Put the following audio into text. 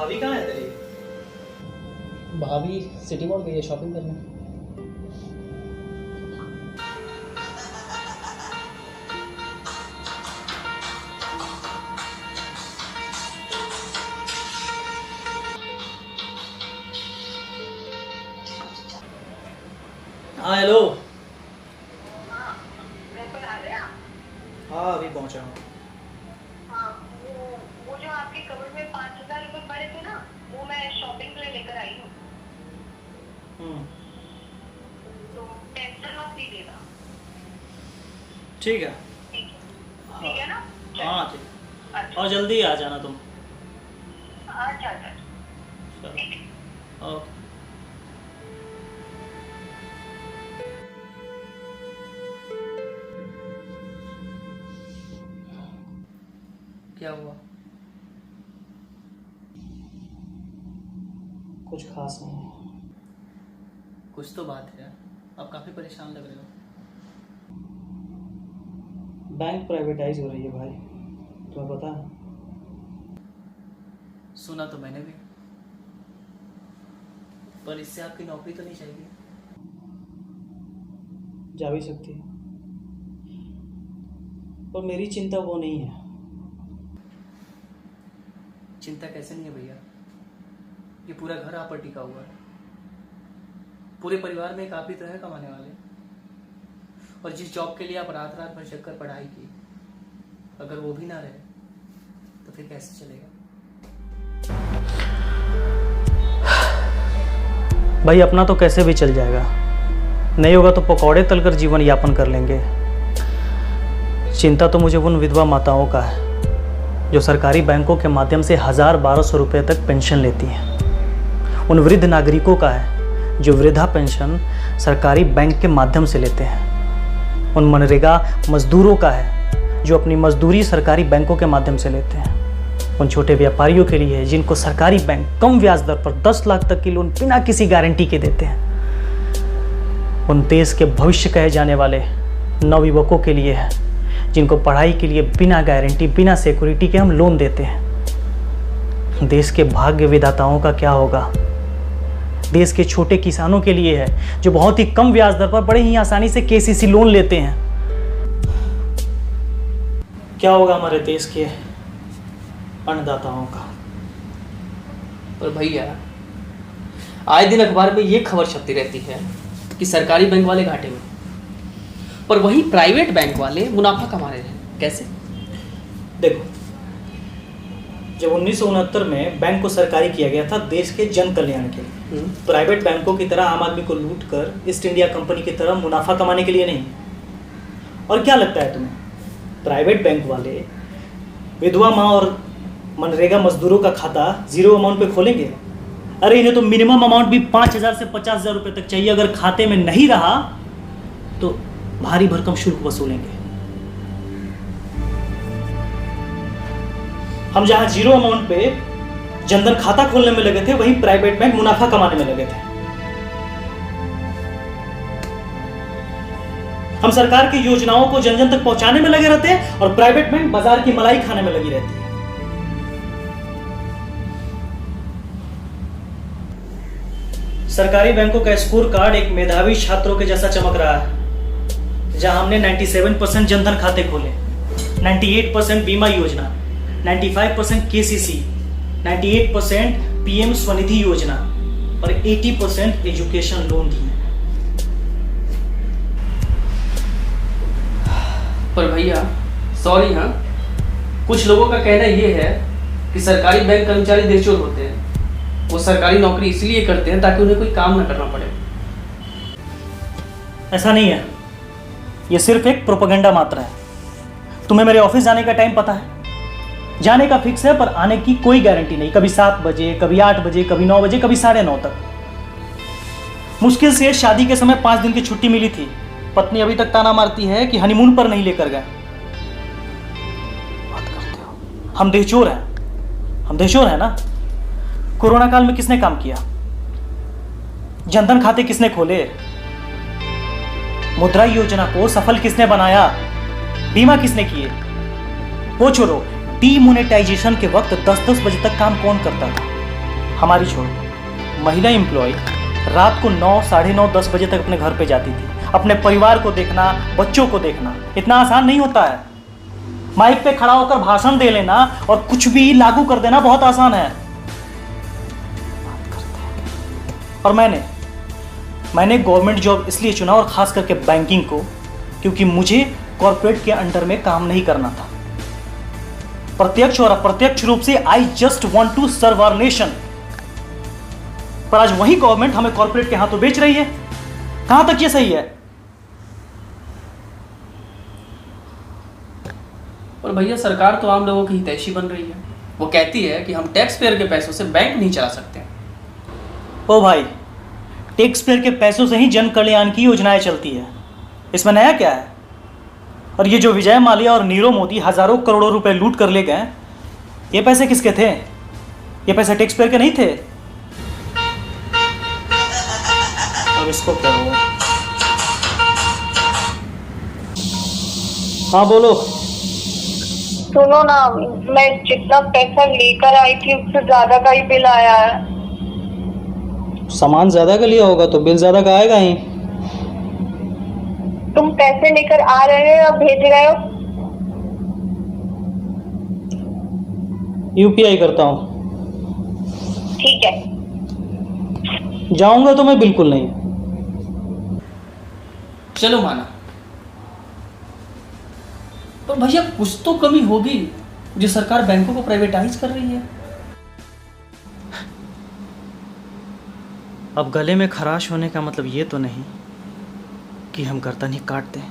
भाभी कहाँ है तेरी? भाभी सिटी मॉल गई है शॉपिंग करने। हाँ हेलो। घर पर आ गया? हाँ अभी पहुँचा हूँ। हाँ, वो जो आपके कबर्ड में 5,000 रुपए पड़े थे ना, वो मैं शॉपिंग के लिए लेकर आई हूँ। तो टेंशन मत लीजिएगा। ठीक है। ठीक है ना? हाँ ठीक। अच्छा और जल्दी आ जाना तुम। अच्छा अच्छा। चलो ओके। क्या हुआ? कुछ खास नहीं है। कुछ तो बात है। आप काफ़ी परेशान लग रहे हो। बैंक प्राइवेटाइज हो रही है भाई, तुम्हें पता है? सुना तो मैंने भी, पर इससे आपकी नौकरी तो नहीं जाएगी। जा भी सकती है, पर मेरी चिंता वो नहीं है। चिंता कैसे नहीं है भैया? ये पूरा घर आप पर टिका हुआ है। पूरे परिवार में एक आप ही तो है कमाने वाले। और जिस जॉब के लिए आप रात रात भर चक्कर पढ़ाई की, अगर वो भी ना रहे तो फिर कैसे चलेगा? भाई अपना तो कैसे भी चल जाएगा, नहीं होगा तो पकौड़े तलकर जीवन यापन कर लेंगे। चिंता तो मुझे उन विधवा माताओं का है जो सरकारी बैंकों के माध्यम से 1,000-1,200 रुपये तक पेंशन लेती हैं। उन वृद्ध नागरिकों का है जो वृद्धा पेंशन सरकारी बैंक के माध्यम से लेते हैं। उन मनरेगा मजदूरों का है जो अपनी मजदूरी सरकारी बैंकों के माध्यम से लेते हैं। उन छोटे व्यापारियों के लिए है जिनको सरकारी बैंक कम ब्याज दर पर 10 लाख तक की लोन बिना किसी गारंटी के देते हैं। उन देश के भविष्य कहे जाने वाले नवयुवकों के लिए है जिनको पढ़ाई के लिए बिना गारंटी बिना सिक्योरिटी के हम लोन देते हैं। देश के भाग्य विधाताओं का क्या होगा? देश के छोटे किसानों के लिए है जो बहुत ही कम ब्याज दर पर बड़े ही आसानी से केसीसी लोन लेते हैं। क्या होगा हमारे देश के अन्नदाताओं का? पर भैया आए दिन अखबार में ये खबर छपती रहती है कि सरकारी बैंक वाले घाटे में, पर वहीं प्राइवेट बैंक वाले मुनाफा कमा रहे हैं। कैसे? देखो, जब 1969 में बैंक को सरकारी किया गया था देश के जन कल्याण के लिए, प्राइवेट बैंकों की तरह आम आदमी को लूट कर ईस्ट इंडिया कंपनी की तरह मुनाफा कमाने के लिए नहीं। और क्या लगता है तुम्हें, प्राइवेट बैंक वाले विधवा माँ और मनरेगा मजदूरों का खाता जीरो अमाउंट पे खोलेंगे? अरे इन्हें तो मिनिमम अमाउंट भी 5,000 से 50,000 रुपये तक चाहिए। अगर खाते में नहीं रहा तो भारी भरकम शुल्क वसूलेंगे। हम जहां जीरो अमाउंट पे जनधन खाता खोलने में लगे थे, वहीं प्राइवेट बैंक मुनाफा कमाने में लगे थे। हम सरकार की योजनाओं को जन जन तक पहुंचाने में लगे रहते हैं और प्राइवेट बैंक बाजार की मलाई खाने में लगी रहती है। सरकारी बैंकों का स्कोर कार्ड एक मेधावी छात्रों के जैसा चमक रहा है, जहां हमने 97% जनधन खाते खोले, 98% बीमा योजना, 95% केसीसी, 98% पीएम स्वनिधि योजना और 80% एजुकेशन लोन दिए। पर भैया सॉरी, हाँ, कुछ लोगों का कहना ये है कि सरकारी बैंक कर्मचारी देशचोर होते हैं। वो सरकारी नौकरी इसलिए करते हैं ताकि उन्हें कोई काम ना करना पड़े। ऐसा नहीं है, ये सिर्फ एक प्रोपेगेंडा मात्र है। तुम्हें मेरे ऑफिस जाने का टाइम पता है? जाने का फिक्स है, पर आने की कोई गारंटी नहीं। कभी 7 बजे, कभी 8 बजे, कभी 9 बजे, कभी 9:30 तक। मुश्किल से शादी के समय 5 दिन की छुट्टी मिली थी। पत्नी अभी तक ताना मारती है कि हनीमून पर नहीं लेकर गए। बात करते हो, हम देशचोर हैं। हम देशचोर हैं ना? कोरोना काल में किसने काम किया? जनधन खाते किसने खोले? मुद्रा योजना को सफल किसने बनाया? बीमा किसने किए? वो छोड़ो, डीमोनेटाइजेशन के वक्त 10-10 बजे तक काम कौन करता था? हमारी छोड़, महिला एम्प्लॉय रात को 9, साढ़े 9, 10 बजे तक अपने घर पे जाती थी। अपने परिवार को देखना, बच्चों को देखना इतना आसान नहीं होता है। माइक पे खड़ा होकर भाषण दे लेना और कुछ भी लागू कर देना बहुत आसान है। और मैंने गवर्नमेंट जॉब इसलिए चुना, और खास करके बैंकिंग को, क्योंकि मुझे कॉर्पोरेट के अंडर में काम नहीं करना था। प्रत्यक्ष और अप्रत्यक्ष रूप से I just want to serve our nation. पर आज वही गवर्नमेंट हमें कॉर्पोरेट के हाथों बेच रही है। कहां तक ये सही है? और भैया सरकार तो आम लोगों की हितैषी बन रही है। वो कहती है कि हम टैक्स पेयर के पैसों से बैंक नहीं चला सकते। ओ भाई, टैक्स पेयर के पैसों से ही जन कल्याण की योजनाएं चलती है, इसमें नया क्या है? और ये जो विजय माल्या और नीरव मोदी हजारों करोड़ों रुपए लूट कर ले गए, ये पैसे किसके थे? ये पैसे टैक्स पेयर के नहीं थे? अब इसको क्या हुआ? हाँ बोलो। सुनो ना, मैं जितना पैसा लेकर आई थी उससे ज्यादा का ही बिल आया है। सामान ज्यादा का लिया होगा तो बिल ज्यादा का आएगा ही। तुम पैसे लेकर आ रहे हो या भेज रहे हो? यूपीआई करता हूँ। ठीक है। जाऊंगा तो मैं बिल्कुल नहीं। चलो माना, पर भैया कुछ तो कमी होगी जो सरकार बैंकों को प्राइवेटाइज कर रही है। अब गले में खराश होने का मतलब ये तो नहीं कि हम गर्दन ही काट दें।